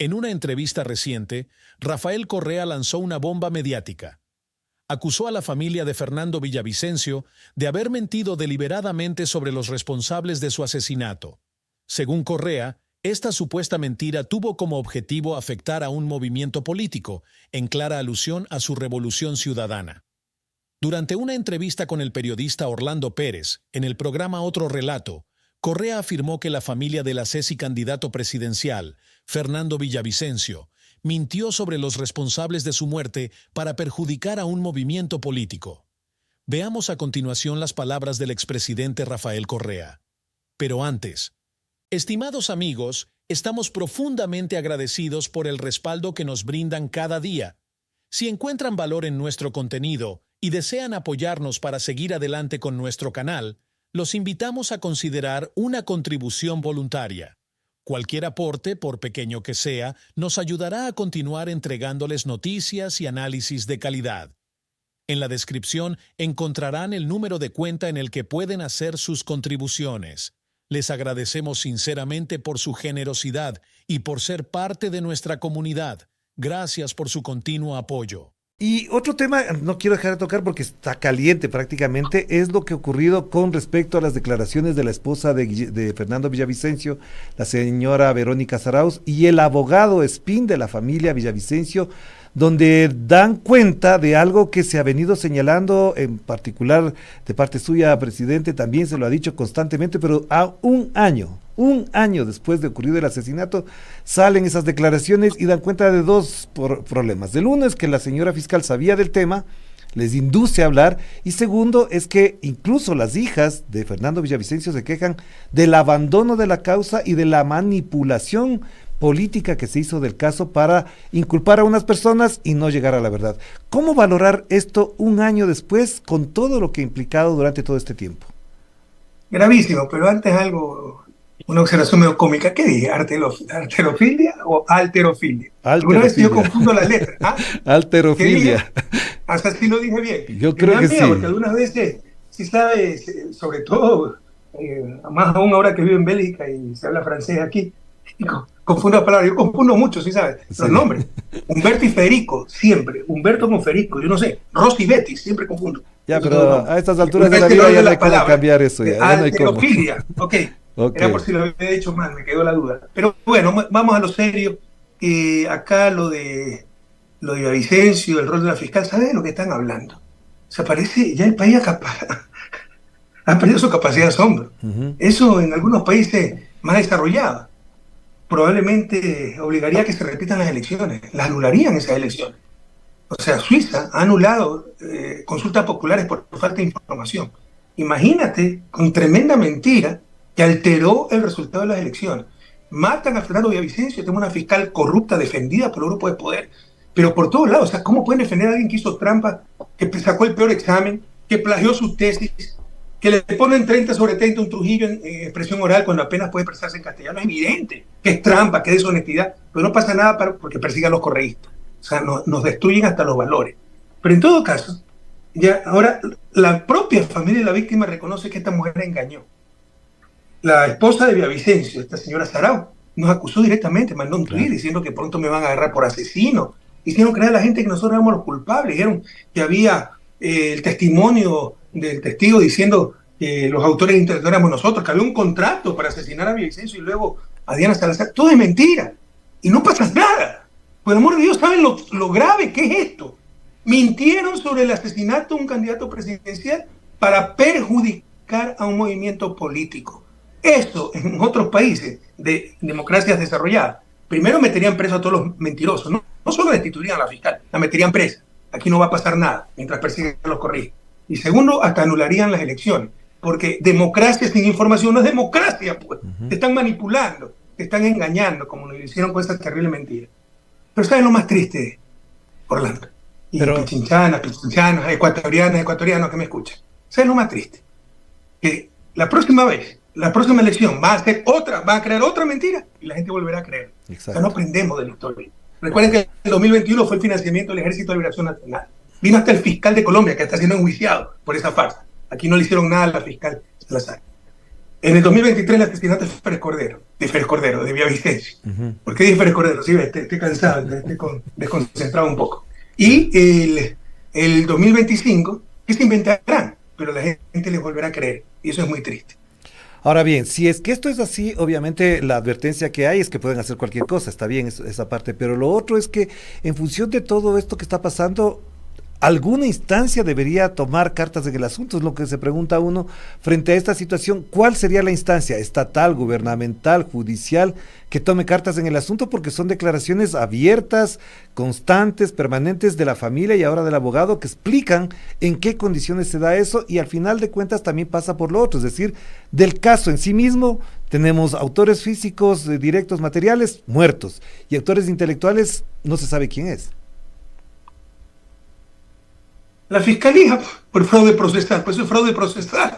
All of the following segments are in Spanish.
En una entrevista reciente, Rafael Correa lanzó una bomba mediática. Acusó a la familia de Fernando Villavicencio de haber mentido deliberadamente sobre los responsables de su asesinato. Según Correa, esta supuesta mentira tuvo como objetivo afectar a un movimiento político, en clara alusión a su revolución ciudadana. Durante una entrevista con el periodista Orlando Pérez, en el programa Otro Relato, Correa afirmó que la familia del asesino candidato presidencial, Fernando Villavicencio, mintió sobre los responsables de su muerte para perjudicar a un movimiento político. Veamos a continuación las palabras del expresidente Rafael Correa. Pero antes, estimados amigos, estamos profundamente agradecidos por el respaldo que nos brindan cada día. Si encuentran valor en nuestro contenido y desean apoyarnos para seguir adelante con nuestro canal, los invitamos a considerar una contribución voluntaria. Cualquier aporte, por pequeño que sea, nos ayudará a continuar entregándoles noticias y análisis de calidad. En la descripción encontrarán el número de cuenta en el que pueden hacer sus contribuciones. Les agradecemos sinceramente por su generosidad y por ser parte de nuestra comunidad. Gracias por su continuo apoyo. Y otro tema, no quiero dejar de tocar porque está caliente prácticamente, es lo que ha ocurrido con respecto a las declaraciones de la esposa de Fernando Villavicencio, la señora Verónica Zarauz, y el abogado Espín de la familia Villavicencio, donde dan cuenta de algo que se ha venido señalando, en particular de parte suya, presidente, también se lo ha dicho constantemente, pero a un año después de ocurrido el asesinato, salen esas declaraciones y dan cuenta de dos problemas. El uno es que la señora fiscal sabía del tema, les induce a hablar, y segundo es que incluso las hijas de Fernando Villavicencio se quejan del abandono de la causa y de la manipulación política que se hizo del caso para inculpar a unas personas y no llegar a la verdad. ¿Cómo valorar esto un año después con todo lo que ha implicado durante todo este tiempo? Gravísimo, pero antes una observación medio cómica. ¿Qué dije? ¿Arterofilia o alterofilia? Alguna vez yo confundo las letras. ¿Ah? Alterofilia. Hasta si lo dije bien. Yo creo que sí. Porque algunas veces, si sabes, sobre todo, más aún ahora que vivo en Bélgica y se habla francés aquí, confundo las palabras. Yo confundo mucho, si sabes, los nombres. Humberto y Federico, siempre. Humberto con Federico, yo no sé. Rosy y Betty, siempre confundo. Ya, pero a estas alturas de la vida ya no hay cómo cambiar eso. Ya no hay cómo. Alterofilia, ok. Era por si lo había dicho mal, me quedó la duda. Pero bueno, vamos a lo serio. Acá lo de Villavicencio, el rol de la fiscal, ¿saben de lo que están hablando? Se parece, ya el país ha perdido su capacidad de asombro. Eso en algunos países más desarrollados probablemente obligaría a que se repitan las elecciones, las anularían esas elecciones. O sea, Suiza ha anulado consultas populares por falta de información. Imagínate, con tremenda mentira, que alteró el resultado de las elecciones. Matan a Fernando Villavicencio, tenemos una fiscal corrupta defendida por el grupo de poder, pero por todos lados. O sea, ¿cómo pueden defender a alguien que hizo trampa, que sacó el peor examen, que plagió sus tesis, que le ponen 30 sobre 30 un Trujillo en expresión oral cuando apenas puede expresarse en castellano? Es evidente que es trampa, que es deshonestidad, pero no pasa nada porque persigan a los correístas. O sea, nos destruyen hasta los valores. Pero en todo caso, ya ahora la propia familia de la víctima reconoce que esta mujer la engañó. La esposa de Villavicencio, esta señora Zarauz, nos acusó directamente, mandó un tuit diciendo que pronto me van a agarrar por asesino. Hicieron creer a la gente que nosotros éramos los culpables. Dijeron que había el testimonio del testigo diciendo que los autores intelectuales éramos nosotros, que había un contrato para asesinar a Villavicencio y luego a Diana Salazar. Todo es mentira. Y no pasa nada. Por amor de Dios, ¿saben lo grave que es esto? Mintieron sobre el asesinato de un candidato presidencial para perjudicar a un movimiento político. Esto en otros países de democracias desarrolladas, primero meterían preso a todos los mentirosos, no solo destituirían a la fiscal, la meterían presa. Aquí no va a pasar nada mientras persiguen a los correístas. Y segundo, hasta anularían las elecciones, porque democracia sin información no es democracia, pues. Te están manipulando, te están engañando, como nos hicieron con esa terrible mentira. Pero ¿saben lo más triste, Orlando? Y pichinchanas, ecuatorianos que me escuchan. ¿Saben lo más triste? Que la próxima elección va a crear otra mentira y la gente volverá a creer. Exacto. O sea, no aprendemos de la historia. Recuerden que el 2021 fue el financiamiento del Ejército de Liberación Nacional. Vino hasta el fiscal de Colombia que está siendo enjuiciado por esa farsa. Aquí no le hicieron nada a la fiscal Salazar. En el 2023 el asesinato de Férez Cordero, de Villavicencio. ¿Por qué dije Férez Cordero? Sí, estoy cansado, estoy desconcentrado un poco. Y el 2025, ¿qué se inventarán? Pero la gente les volverá a creer, y eso es muy triste. Ahora bien, si es que esto es así, obviamente la advertencia que hay es que pueden hacer cualquier cosa, está bien esa parte, pero lo otro es que en función de todo esto que está pasando, alguna instancia debería tomar cartas en el asunto, es lo que se pregunta uno frente a esta situación. ¿Cuál sería la instancia estatal, gubernamental, judicial, que tome cartas en el asunto? Porque son declaraciones abiertas, constantes, permanentes de la familia y ahora del abogado que explican en qué condiciones se da eso, y al final de cuentas también pasa por lo otro, es decir, del caso en sí mismo tenemos autores físicos, directos, materiales, muertos, y autores intelectuales no se sabe quién es. La fiscalía, por fraude procesal, pues eso es fraude procesal.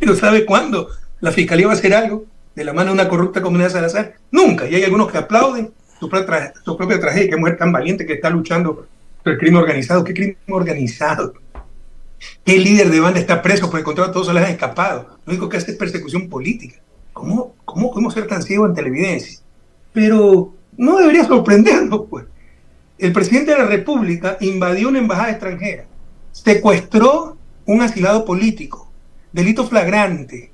Pero ¿sabe cuándo la fiscalía va a hacer algo de la mano de una corrupta comunidad Salazar? Nunca. Y hay algunos que aplauden su propia tragedia, que mujer tan valiente que está luchando por el crimen organizado. ¿Qué crimen organizado? ¿Qué líder de banda está preso por el control de todos se les han escapado? Lo único que hace es persecución política. ¿Cómo podemos ser tan ciegos ante la evidencia? Pero no debería sorprendernos, pues. El presidente de la República invadió una embajada extranjera, secuestró un asilado político, delito flagrante,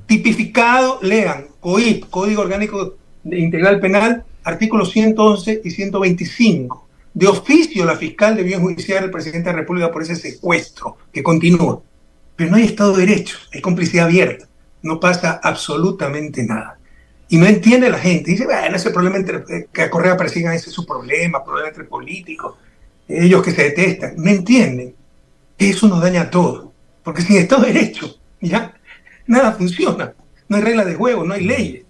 tipificado, lean, COIP, Código Orgánico Integral Penal, artículos 111 y 125. De oficio, la fiscal debió enjuiciar al presidente de la República por ese secuestro que continúa. Pero no hay Estado de Derecho, hay complicidad abierta, no pasa absolutamente nada. Y no entiende la gente. Dice, bueno, ese problema que a Correa persigan, ese es su problema entre políticos, ellos que se detestan. No entienden que eso nos daña a todos. Porque sin Estado de Derecho, ya, nada funciona. No hay reglas de juego, no hay leyes.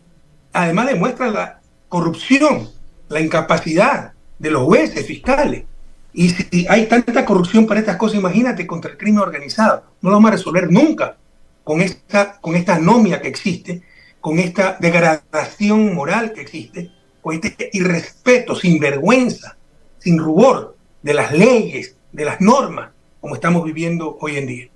Además demuestra la corrupción, la incapacidad de los jueces, fiscales. Y si hay tanta corrupción para estas cosas, imagínate contra el crimen organizado. No lo vamos a resolver nunca con esta anomia que existe, con esta degradación moral que existe, con este irrespeto, sin vergüenza, sin rubor de las leyes, de las normas, como estamos viviendo hoy en día.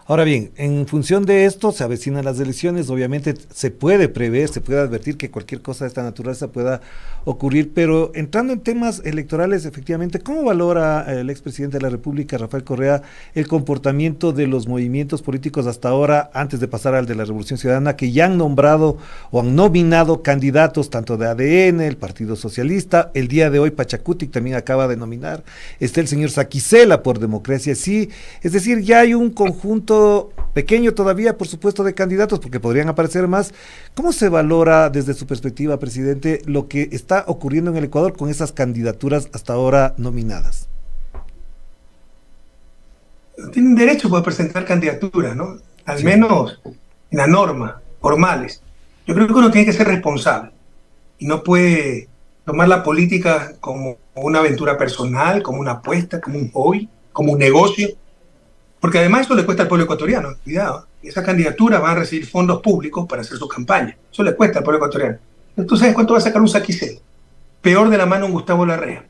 Ahora bien, en función de esto se avecinan las elecciones, obviamente se puede prever, se puede advertir que cualquier cosa de esta naturaleza pueda ocurrir, pero entrando en temas electorales, efectivamente, ¿cómo valora el expresidente de la República, Rafael Correa, el comportamiento de los movimientos políticos hasta ahora, antes de pasar al de la Revolución Ciudadana, que ya han nombrado o han nominado candidatos tanto de ADN, el Partido Socialista, el día de hoy Pachacutic también acaba de nominar, está el señor Saquicela por Democracia Sí, es decir, ya hay un conjunto pequeño todavía, por supuesto, de candidatos, porque podrían aparecer más. ¿Cómo se valora desde su perspectiva, presidente, lo que está ocurriendo en el Ecuador con esas candidaturas hasta ahora nominadas? Tienen derecho a presentar candidaturas, ¿no? Al menos en la norma, formales. Yo creo que uno tiene que ser responsable y no puede tomar la política como una aventura personal, como una apuesta, como un hobby, como un negocio. Porque además eso le cuesta al pueblo ecuatoriano, cuidado. Esas candidaturas van a recibir fondos públicos para hacer su campaña. Eso le cuesta al pueblo ecuatoriano. ¿Tú sabes cuánto va a sacar un Saquicela? Peor de la mano un Gustavo Larrea.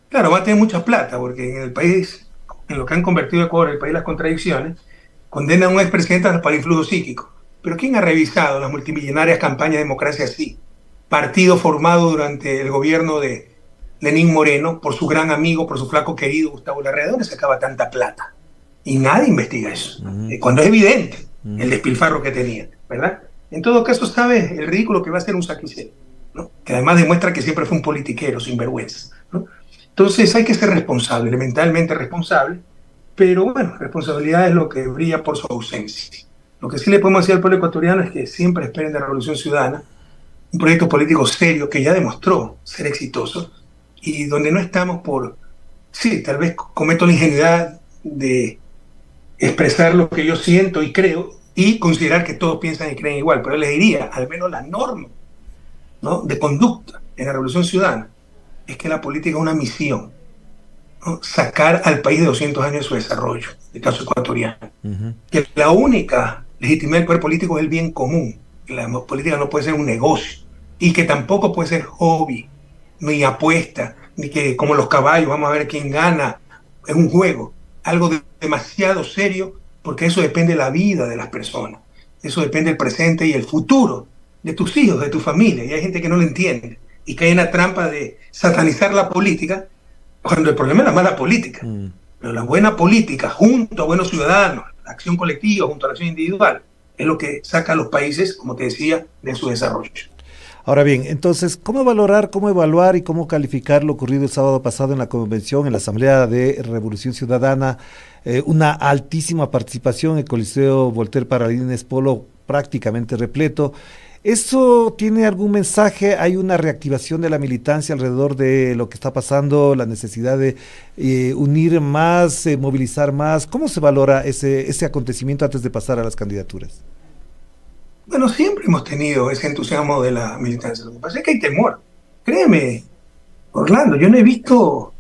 Claro, va a tener mucha plata, porque en el país, en lo que han convertido a Ecuador, el país de las contradicciones, condenan a un expresidente para influjo psíquico. Pero ¿quién ha revisado las multimillonarias campañas de Democracia Sí? Partido formado durante el gobierno de Lenín Moreno por su gran amigo, por su flaco querido Gustavo Larrea. ¿De dónde sacaba tanta plata? Y nadie investiga eso, cuando es evidente el despilfarro que tenía, ¿verdad? En todo caso, ¿sabes el ridículo que va a hacer un Saquicela, ¿no? Que además demuestra que siempre fue un politiquero, sin vergüenza, ¿no? Entonces hay que ser responsable, elementalmente responsable, pero bueno, responsabilidad es lo que brilla por su ausencia. Lo que sí le podemos decir al pueblo ecuatoriano es que siempre esperen de la Revolución Ciudadana un proyecto político serio que ya demostró ser exitoso y donde no estamos por, sí, tal vez cometo la ingenuidad de expresar lo que yo siento y creo y considerar que todos piensan y creen igual, pero les diría, al menos la norma, ¿no?, de conducta en la Revolución Ciudadana es que la política es una misión, ¿no? Sacar al país de 200 años de su desarrollo, el caso ecuatoriano. Que la única legitimidad del poder político es el bien común, que la política no puede ser un negocio y que tampoco puede ser hobby, ni apuesta, ni que como los caballos, vamos a ver quién gana, es un juego. Algo demasiado serio, porque eso depende de la vida de las personas. Eso depende del presente y el futuro de tus hijos, de tu familia. Y hay gente que no lo entiende y cae en la trampa de satanizar la política cuando el problema es la mala política. Pero la buena política, junto a buenos ciudadanos, la acción colectiva, junto a la acción individual, es lo que saca a los países, como te decía, de su desarrollo. Ahora bien, entonces, ¿cómo valorar, cómo evaluar y cómo calificar lo ocurrido el sábado pasado en la convención, en la Asamblea de Revolución Ciudadana? Una altísima participación, el Coliseo Voltaire Paladines Polo prácticamente repleto. ¿Eso tiene algún mensaje? ¿Hay una reactivación de la militancia alrededor de lo que está pasando, la necesidad de unir más, movilizar más? ¿Cómo se valora ese acontecimiento antes de pasar a las candidaturas? Bueno, siempre hemos tenido ese entusiasmo de la militancia. Lo que pasa es que hay temor. Créeme, Orlando, yo no he visto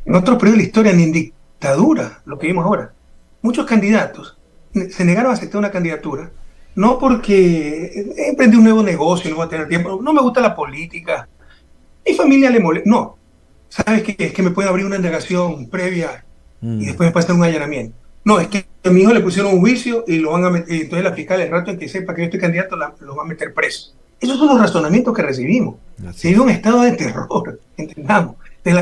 en otros periodos de la historia ni en dictadura lo que vimos ahora. Muchos candidatos se negaron a aceptar una candidatura, no porque emprendí un nuevo negocio, no voy a tener tiempo, no me gusta la política, mi familia le molesta. No, ¿sabes qué? Es que me pueden abrir una indagación previa y después me puede hacer un allanamiento. No, es que a mi hijo le pusieron un juicio y lo van a meter, y entonces la fiscal, el rato en que sepa que yo estoy candidato, lo va a meter preso. Esos son los razonamientos que recibimos. Se vive un estado de terror, entendamos.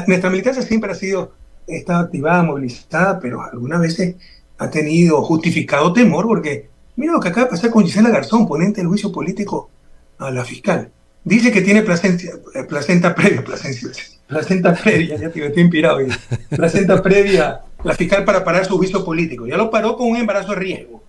Nuestra militancia siempre ha sido, estado activada, movilizada, pero algunas veces ha tenido justificado temor, porque mira lo que acaba de pasar con Gisela Garzón, ponente del juicio político a la fiscal. Dice que tiene placenta previa, ya te estoy inspirado. Placenta previa, la fiscal para parar su juicio político. Ya lo paró con un embarazo de riesgo.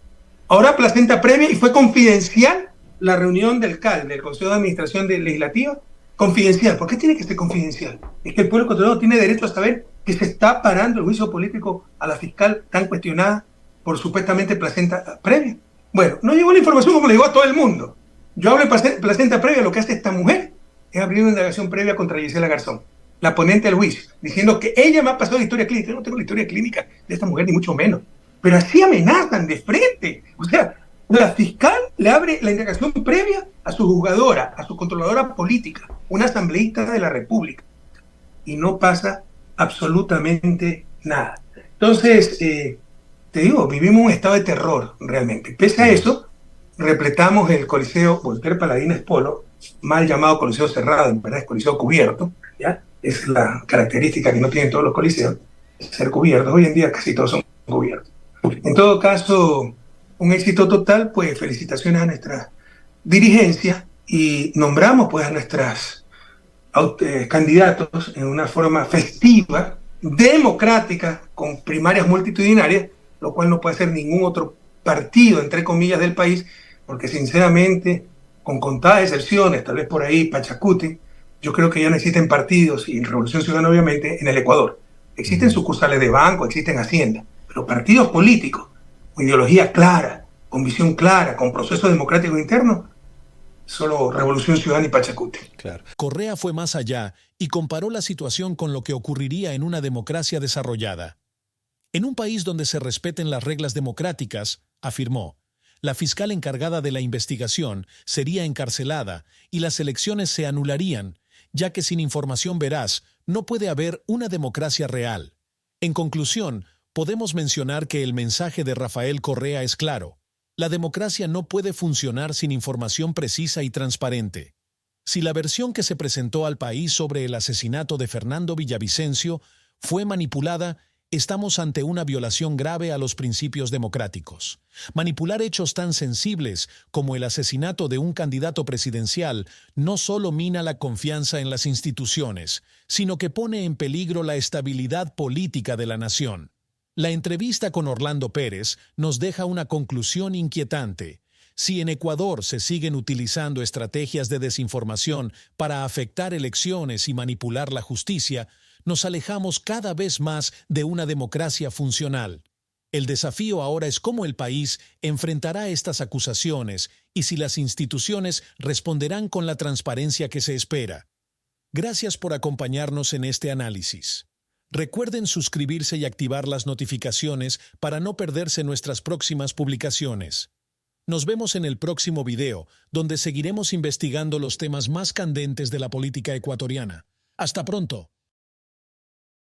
Ahora placenta previa y fue confidencial la reunión del CAL, del Consejo de Administración Legislativa, confidencial. ¿Por qué tiene que ser confidencial? Es que el pueblo ecuatoriano tiene derecho a saber que se está parando el juicio político a la fiscal tan cuestionada por supuestamente placenta previa. Bueno, no llegó la información como le llegó a todo el mundo. Yo hablo de placenta previa, lo que hace esta mujer es abrir una indagación previa contra Gisela Garzón, la ponente del juicio, diciendo que ella me ha pasado la historia clínica. Yo no tengo la historia clínica de esta mujer, ni mucho menos. Pero así amenazan de frente. O sea, la fiscal le abre la indagación previa a su juzgadora, a su controladora política, una asambleísta de la República. Y no pasa absolutamente nada. Entonces, te digo, vivimos un estado de terror realmente. Pese a eso, repletamos el Coliseo Voltaire Paladines Polo, mal llamado Coliseo Cerrado, en verdad es Coliseo Cubierto, ¿ya? Es la característica que no tienen todos los coliseos, ser cubiertos. Hoy en día casi todos son cubiertos. En todo caso, un éxito total, pues felicitaciones a nuestra dirigencia y nombramos pues a nuestras candidatos en una forma festiva, democrática, con primarias multitudinarias, lo cual no puede hacer ningún otro partido, entre comillas, del país, porque sinceramente, con contadas excepciones, tal vez por ahí Pachacuti, yo creo que ya no existen partidos, y Revolución Ciudadana obviamente, en el Ecuador. Existen sucursales de banco, existen haciendas, pero partidos políticos, con ideología clara, con visión clara, con proceso democrático interno, solo Revolución Ciudadana y Pachacuti. Claro. Correa fue más allá y comparó la situación con lo que ocurriría en una democracia desarrollada. En un país donde se respeten las reglas democráticas, afirmó, la fiscal encargada de la investigación sería encarcelada y las elecciones se anularían, ya que sin información veraz no puede haber una democracia real. En conclusión, podemos mencionar que el mensaje de Rafael Correa es claro. La democracia no puede funcionar sin información precisa y transparente. Si la versión que se presentó al país sobre el asesinato de Fernando Villavicencio fue manipulada, estamos ante una violación grave a los principios democráticos. Manipular hechos tan sensibles como el asesinato de un candidato presidencial no solo mina la confianza en las instituciones, sino que pone en peligro la estabilidad política de la nación. La entrevista con Orlando Pérez nos deja una conclusión inquietante. Si en Ecuador se siguen utilizando estrategias de desinformación para afectar elecciones y manipular la justicia, nos alejamos cada vez más de una democracia funcional. El desafío ahora es cómo el país enfrentará estas acusaciones y si las instituciones responderán con la transparencia que se espera. Gracias por acompañarnos en este análisis. Recuerden suscribirse y activar las notificaciones para no perderse nuestras próximas publicaciones. Nos vemos en el próximo video, donde seguiremos investigando los temas más candentes de la política ecuatoriana. ¡Hasta pronto!